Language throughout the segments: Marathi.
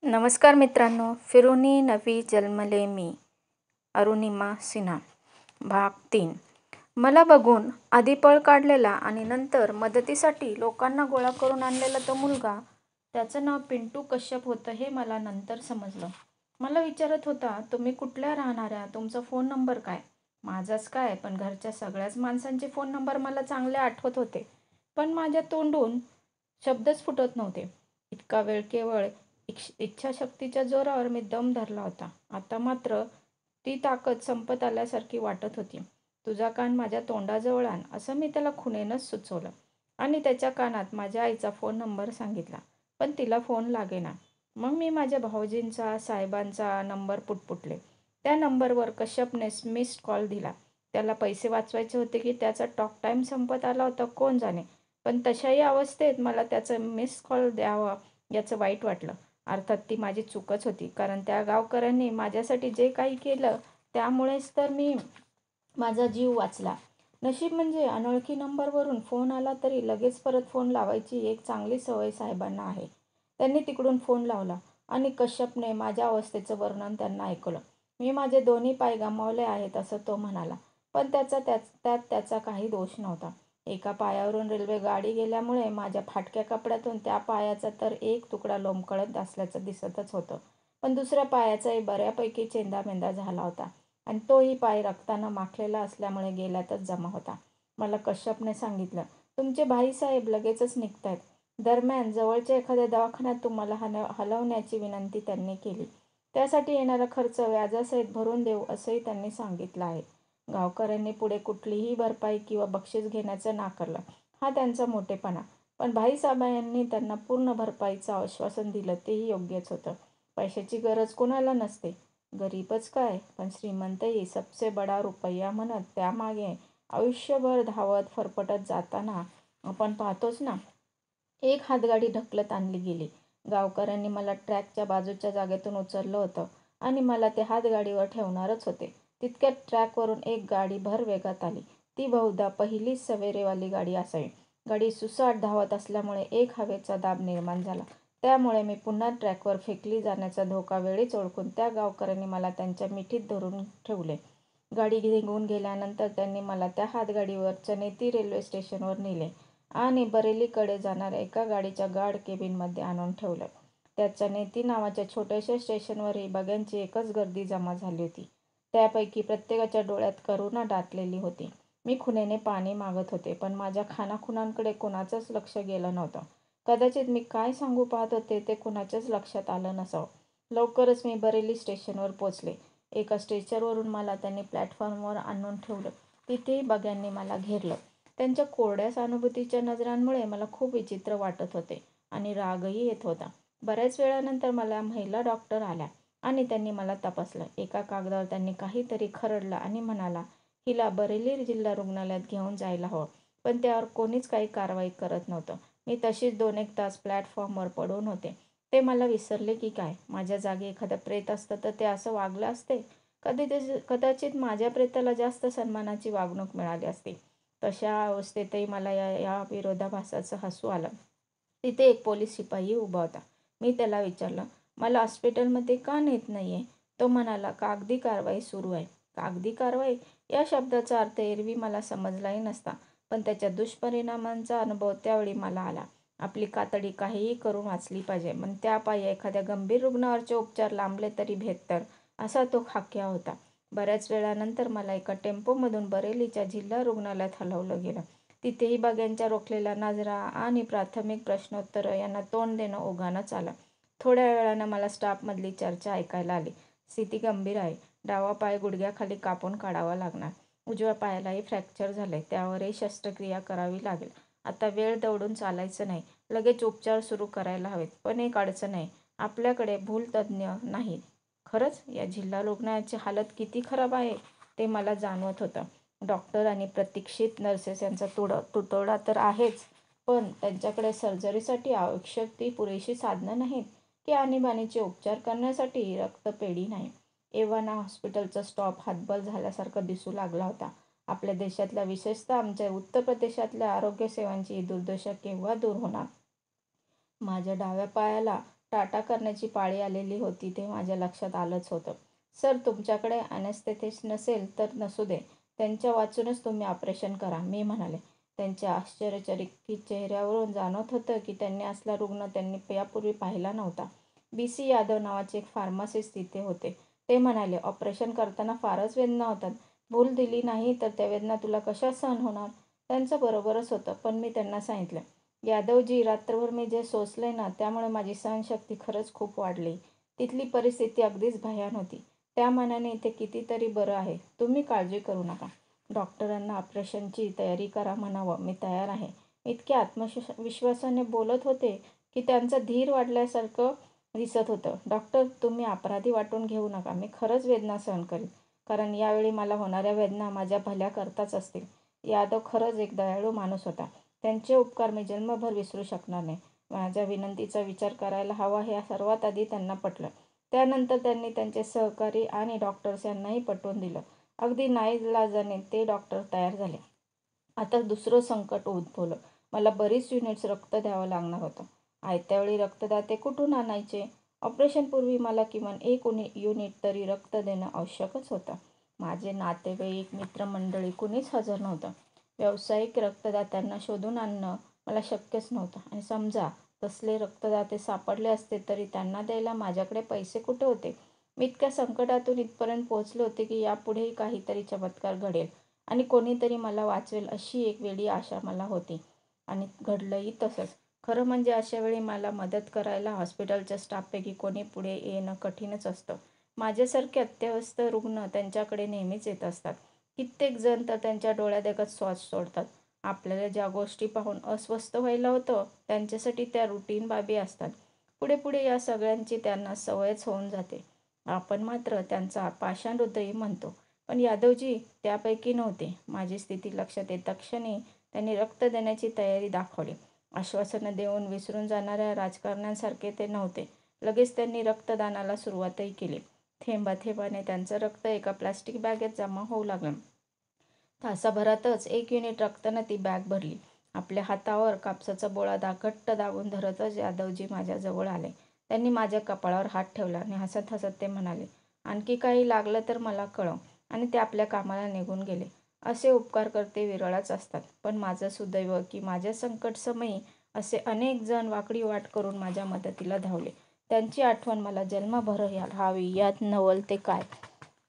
नमस्कार मित्रांनो, फिरुनी नवी जन्मले मी. अरुणिमा सिन्हा. भाग 3. मला बघून आधी पळ काढलेला आणि नंतर मदतीसाठी लोकांना गोळा करून आणलेला तो मुलगा, त्याचं नाव पिंटू कश्यप होतं हे मला नंतर समजलं. मला विचारत होता, तुम्ही कुठल्या राहणाऱ्या, तुमचा फोन नंबर काय? माझाच काय, पण घरच्या सगळ्याच माणसांचे फोन नंबर मला चांगले आठवत होते, पण माझ्या तोंडून शब्दच फुटत नव्हते. इतका वेळ केवळ इच्छाशक्तीच्या जोरावर मी दम धरला होता. आता मात्र ती ताकद संपत आल्यासारखी वाटत होती. तुझा कान माझ्या तोंडाजवळ आण, असं मी त्याला खुणेनच सुचवलं आणि त्याच्या कानात माझ्या आईचा फोन नंबर सांगितला, पण तिला फोन लागेना. मग मी माझ्या भाऊजींचा, साहेबांचा नंबर पुटपुटले. त्या नंबरवर कश्यपने मिस्ड कॉल दिला. त्याला पैसे वाचवायचे होते की त्याचा टॉक टाईम संपत आला होता कोण जाणे, पण तशाही अवस्थेत मला त्याचं मिस्ड कॉल द्यावा याचं वाईट वाटलं. अर्थात ती माझी चूकच होती, कारण त्या गावकऱ्यांनी माझ्यासाठी जे काही केलं त्यामुळेच तर माझा जीव वाचला. नशीब म्हणजे अनोळखी नंबरवरून फोन आला तरी लगेच परत फोन लावायची एक चांगली सवय साहेबांना आहे. त्यांनी तिकडून फोन लावला आणि कश्यपने माझ्या अवस्थेचं वर्णन त्यांना ऐकवलं. मी माझे दोन्ही पाय गमावले आहेत असं तो म्हणाला, पण त्यात त्याचा काही दोष नव्हता. एका पायावरून रेल्वे गाडी गेल्यामुळे माझ्या फाटक्या कपड्यातून त्या पायाचा तर एक तुकडा लोंबकळत असल्याचं दिसतच होतं, पण दुसऱ्या पायाचाही बऱ्यापैकी चेंदामेंदा झाला होता आणि तोही पाय रक्तानं माखलेला असल्यामुळे गेल्यातच जमा होता. मला कश्यपने सांगितलं, तुमचे भाईसाहेब लगेचच निघतायत. दरम्यान जवळच्या एखाद्या दवाखान्यात तुम्हाला हलवण्याची विनंती त्यांनी केली. त्यासाठी येणारा खर्च व्याजासहित भरून देऊ असंही त्यांनी सांगितलं आहे. गावकऱ्यांनी पुढे कुठलीही भरपाई किंवा बक्षीस घेण्याचं नाकारलं. हा त्यांचा मोठेपणा, पण भाईसाहेबांनी त्यांना पूर्ण भरपाईचं आश्वासन दिलं तेही योग्यच होतं. पैशाची गरज कोणाला नसते, गरीबच काय, पण श्रीमंतही सबसे बडा रुपया म्हणत त्यामागे आयुष्यभर धावत फरफटत जाताना आपण पाहतोच ना. एक हातगाडी ढकलत आणली गेली. गावकऱ्यांनी मला ट्रॅकच्या बाजूच्या जागेतून उचललं होतं आणि मला ते हातगाडीवर ठेवणारच होते. तितक्यात ट्रॅकवरून एक गाडी भर वेगात आली. ती बहुधा पहिलीच सवेरेवाली गाडी असावी. गाडी सुसाट धावत असल्यामुळे एक हवेचा दाब निर्माण झाला. त्यामुळे मी पुन्हा ट्रॅकवर फेकली जाण्याचा धोका वेळीच ओळखून त्या गावकऱ्यांनी मला त्यांच्या मिठीत धरून ठेवले. गाडी निघून गेल्यानंतर त्यांनी मला त्या हातगाडीवर चनेती रेल्वे स्टेशनवर नेले आणि बरेलीकडे जाणाऱ्या एका गाडीच्या गार्ड केबिनमध्ये आणून ठेवलं. त्या चनेती नावाच्या छोट्याशा स्टेशनवरही बघ्यांची एकच गर्दी जमा झाली होती. त्यापैकी प्रत्येकाच्या डोळ्यात करुणा दाटलेली होती. मी खुणेने पाणी मागत होते, पण माझ्या खाणाखुणांकडे कुणाचंच लक्ष गेलं नव्हतं. कदाचित मी काय सांगू पाहत होते ते कुणाच्याच लक्षात आलं नसावं. लवकरच मी बरेली स्टेशनवर पोचले. एका स्ट्रेचरवरून मला त्यांनी प्लॅटफॉर्मवर आणून ठेवलं. तिथेही बघ्यांनी मला घेरलं. त्यांच्या कोरड्या सहानुभूतीच्या नजरांमुळे मला खूप विचित्र वाटत होते आणि रागही येत होता. बऱ्याच वेळानंतर मला महिला डॉक्टर आल्या आणि त्यांनी मला तपासलं. एका कागदावर त्यांनी काहीतरी खरडलं आणि म्हणाला, हिला बरेली जिल्हा रुग्णालयात घेऊन जायला हवं, पण त्यावर कोणीच काही कारवाई करत नव्हतं. मी तशीच 2-1 तास प्लॅटफॉर्मवर पडून होते. ते मला विसरले की काय? माझ्या जागी एखादं प्रेत असतं तर ते असं वागलं असते? कदाचित माझ्या प्रेताला जास्त सन्मानाची वागणूक मिळाली असती. तशा अवस्थेतही मला या विरोधाभासाचं हसू आलं. तिथे एक पोलीस शिपाई उभा होता. मी त्याला विचारलं, मला हॉस्पिटलमध्ये का नेत नाहीये? तो म्हणाला, कागदी कारवाई सुरू आहे. कागदी कारवाई या शब्दाचा अर्थ एरवी मला समजलाही नसता, पण त्याच्या दुष्परिणामांचा अनुभव त्यावेळी मला आला. आपली कातडी काहीही करून वाचली पाहिजे, पण त्यापायी एखाद्या गंभीर रुग्णावरचे उपचार लांबले तरी बेहत्तर, असा तो खाक्या होता. बऱ्याच वेळानंतर मला एका टेम्पोमधून बरेलीच्या जिल्हा रुग्णालयात हलवलं गेलं. तिथेही बघ्यांच्या रोखलेल्या नजरा आणि प्राथमिक प्रश्नोत्तरं यांना तोंड देणं ओघानंच आलं. थोड्या वेळानं मला स्टाफमधली चर्चा ऐकायला आली. स्थिती गंभीर आहे. डावा पाय गुडघ्याखाली कापून काढावा लागणार. उजव्या पायालाही फ्रॅक्चर झालंय. त्यावरही शस्त्रक्रिया करावी लागेल. आता वेळ दवडून चालायचं नाही. लगेच उपचार सुरू करायला हवेत. पण एक अडचण आहे. आपल्याकडे भूलतज्ज्ञ नाहीत. खरंच या जिल्हा रुग्णालयाची हालत किती खराब आहे ते मला जाणवत होतं. डॉक्टर आणि प्रशिक्षित नर्सेस यांचा तुटवडा तर आहेच, पण त्यांच्याकडे सर्जरीसाठी आवश्यक ती पुरेशी साधनं नाहीत की आणीबाणीचे उपचार करण्यासाठी रक्तपेढी नाही. एव्हाना हॉस्पिटलचा स्टाफ हतबल झाल्यासारखा दिसू लागला होता. आपल्या देशातल्या, विशेषतः आमच्या उत्तर प्रदेशातल्या आरोग्यसेवांची दुर्दशा केव्हा दूर होणार? माझ्या डाव्या पायाला टाटा करण्याची पाळी आलेली होती ते माझ्या लक्षात आलंच होतं. सर, तुमच्याकडे ॲनेस्थेटिस्ट नसेल तर नसू दे, त्यांच्या वाचूनच तुम्ही ऑपरेशन करा, मी म्हणाले. त्यांच्या आश्चर्यचकित चेहऱ्यावरून जाणवत होतं की त्यांनी असला रुग्ण त्यांनी यापूर्वी पाहिला नव्हता. B.C. यादव नावाचे एक फार्मासिस्ट तिथे होते. ते म्हणाले, ऑपरेशन करताना फारच वेदना होतात. भूल दिली नाही तर त्या वेदना तुला कशा सहन होणार? त्यांचं बरोबरच होतं, पण मी त्यांना सांगितलं, यादवजी, रात्रभर मी जे सोसले ना, त्यामुळे माझी सहनशक्ती खरंच खूप वाढली. तिथली परिस्थिती अगदीच भयान होती. त्या मानाने इथे कितीतरी बरं आहे. तुम्ही काळजी करू नका. डॉक्टरांना ऑपरेशनची तयारी करा म्हणावं, मी तयार आहे. इतक्या आत्मविश्वासाने बोलत होते की त्यांचा धीर वाढल्यासारखं दिसत होतं. डॉक्टर, तुम्ही अपराधी वाटून घेऊ नका. मी खरंच वेदना सहन करीन, कारण यावेळी मला होणाऱ्या वेदना माझ्या भल्याकरताच असतील. यादव खरंच एक दयाळू माणूस होता. त्यांचे उपकार मी जन्मभर विसरू शकणार नाही. माझ्या विनंतीचा विचार करायला हवा हे सर्वात आधी त्यांना पटलं. त्यानंतर त्यांनी त्यांचे सहकारी आणि डॉक्टर्स यांनाही पटवून दिलं. अगदी नाईलाजाने ते डॉक्टर तयार झाले. आता दुसरं संकट उद्भवलं. मला बरीच युनिट्स रक्त द्यावं लागणार होतं. आयत्यावेळी रक्तदाते कुठून आणायचे? ऑपरेशनपूर्वी मला किमान 1 युनिट तरी रक्त देणं आवश्यकच होतं. माझे नातेवाईक, मित्रमंडळी कुणीच हजर नव्हतं. व्यावसायिक रक्तदात्यांना शोधून आणणं मला शक्यच नव्हतं आणि समजा तसले रक्तदाते सापडले असते तरी त्यांना द्यायला माझ्याकडे पैसे कुठे होते? मी इतक्या संकटातून इथपर्यंत पोहोचले होते की यापुढेही काहीतरी चमत्कार घडेल आणि कोणीतरी मला वाचवेल अशी एक वेडी आशा मला होती. आणि घडलंही तसंच. खरं म्हणजे अशा वेळी मला मदत करायला हॉस्पिटलच्या स्टाफपैकी कोणी पुढे येणं कठीणच असतं. माझ्यासारखे अत्यवस्थ रुग्ण त्यांच्याकडे नेहमीच येत असतात. कित्येक जण तर त्यांच्या डोळ्यादेखत श्वास सोडतात. आपल्याला ज्या गोष्टी पाहून अस्वस्थ व्हायला होतं त्यांच्यासाठी त्या रुटीन बाबी असतात. पुढे पुढे या सगळ्यांची त्यांना सवयच होऊन जाते. आपण मात्र त्यांचा पाषाण हृदयी म्हणतो. पण यादवजी त्यापैकी नव्हते. माझी स्थिती लक्षात येताच क्षणी त्यांनी रक्त देण्याची तयारी दाखवली. आश्वासनं देऊन विसरून जाणाऱ्या राजकारण्यांसारखे ते नव्हते. लगेच त्यांनी रक्तदानाला सुरुवातही केली. थेंबाथेंबाने त्यांचं रक्त एका प्लास्टिक बॅगेत जमा होऊ लागलं. तासाभरातच 1 युनिट रक्तानं ती बॅग भरली. आपल्या हातावर कापसाचा बोळा घट्ट दाबून धरतच यादवजी माझ्याजवळ आले. त्यांनी माझ्या कपाळावर हात ठेवला आणि हसत हसत ते म्हणाले, आणखी काही लागलं तर मला कळव. आणि ते आपल्या कामाला निघून गेले. असे उपकारकर्ते विरळच असतात. पण माझं सुदैव की माझ्या संकटसमयी असे अनेक जण वाकडी वाट करून माझ्या मदतीला धावले. त्यांची आठवण मला जन्मभर राहावी यात नवल ते काय.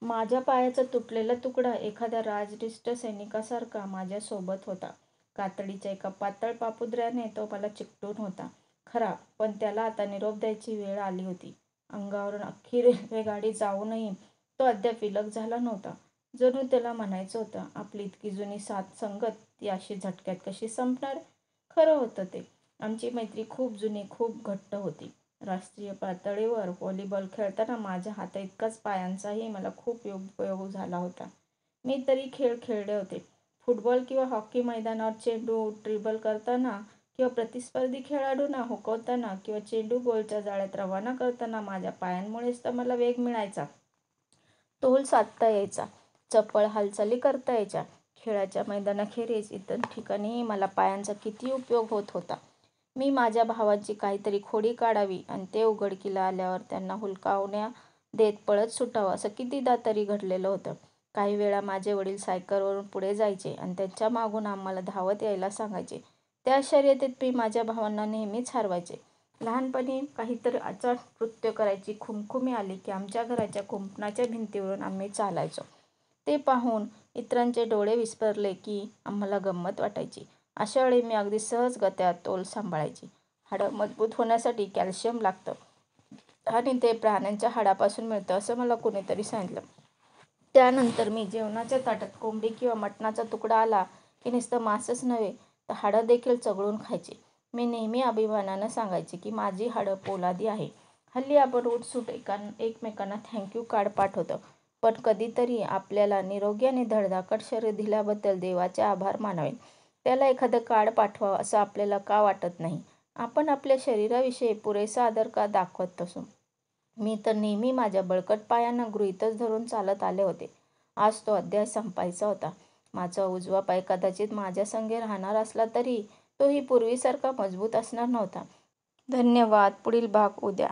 माझ्या पायाचा तुटलेला तुकडा एखाद्या राजनिष्ठ सैनिकासारखा माझ्या सोबत होता. कातडीच्या एका पातळ पापुद्र्याने तो मला चिकटून होता खरा, पण त्याला आता निरोप द्यायची वेळ आली होती. अंगावरून अख्खी रेल्वेगाडी जाऊनही तो अद्याप विलग झाला नव्हता. जणू त्याला म्हणायचं होतं, आपली इतकी जुनी साथ संगत ती अशी झटक्यात कशी संपणार? खरं होतं ते. आमची मैत्री खूप जुनी, खूप घट्ट होती. राष्ट्रीय पातळीवर व्हॉलीबॉल खेळताना माझ्या हाताइतकाच पायांचाही मला खूप उपयोग झाला होता. मी तरी खेळ खेळले होते. फुटबॉल किंवा हॉकी मैदानावर चेंडू ड्रिबल करताना किंवा प्रतिस्पर्धी खेळाडूंना हुकवताना किंवा चेंडू गोलच्या जाळ्यात रवाना करताना माझ्या पायांमुळेच तर मला वेग मिळायचा. तोल साधता यायचा. चपळ हालचाली करता यायच्या. खेळाच्या मैदानाखेरीज इतर ठिकाणीही मला पायांचा किती उपयोग होत होता. मी माझ्या भावांची काहीतरी खोडी काढावी आणि ते उघडकीला आल्यावर त्यांना हुलकावण्या देत पळत सुटावं असं कितीदा तरी घडलेलं होतं. काही वेळा माझे वडील सायकलवरून पुढे जायचे आणि त्यांच्या मागून आम्हाला धावत यायला सांगायचे. त्या शर्यतीत मी माझ्या भावांना नेहमीच हरवायचे. लहानपणी काहीतरी अचाट कृत्य करायची खुमखुमी आली की आमच्या घराच्या कुंपणाच्या भिंतीवरून आम्ही चालायचो. ते पाहून इतरांचे डोळे विस्फारले की आम्हाला गंमत वाटायची. अशा वेळी मी अगदी सहजगत्या तोल सांभाळायची. हाडं मजबूत होण्यासाठी कॅल्शियम लागतं आणि ते प्राण्यांच्या हाडापासून मिळतं असं मला कुणीतरी सांगितलं. त्यानंतर मी जेवणाच्या ताटात कोंबडी किंवा मटणाचा तुकडा आला की नुसतं मांसच नव्हे तर हाडं देखील चघळून खायचे. मी नेहमी अभिमानानं सांगायचे की माझी हाडं पोलादी आहे. हल्ली आपण उठसूट एकमेकांना थँक्यू कार्ड पाठवतो, पण कधीतरी आपल्याला निरोगी आणि धडधाकट शरीर दिल्याबद्दल देवाचे आभार मानावे. त्याला एखादं कार्ड पाठवावं असं आपल्याला का वाटत नाही? आपण आपल्या शरीराविषयी पुरेसा आदर का दाखवत नसू? मी तर नेहमी माझ्या बळकट पायांना गृहीतच धरून चालत आले होते. आज तो अध्याय संपायचा होता. माझा उजवा पाय कदाचित माझ्या संगे राहणार असला तरी तोही पूर्वीसारखा मजबूत असणार नव्हता. धन्यवाद. पुढील भाग उद्या.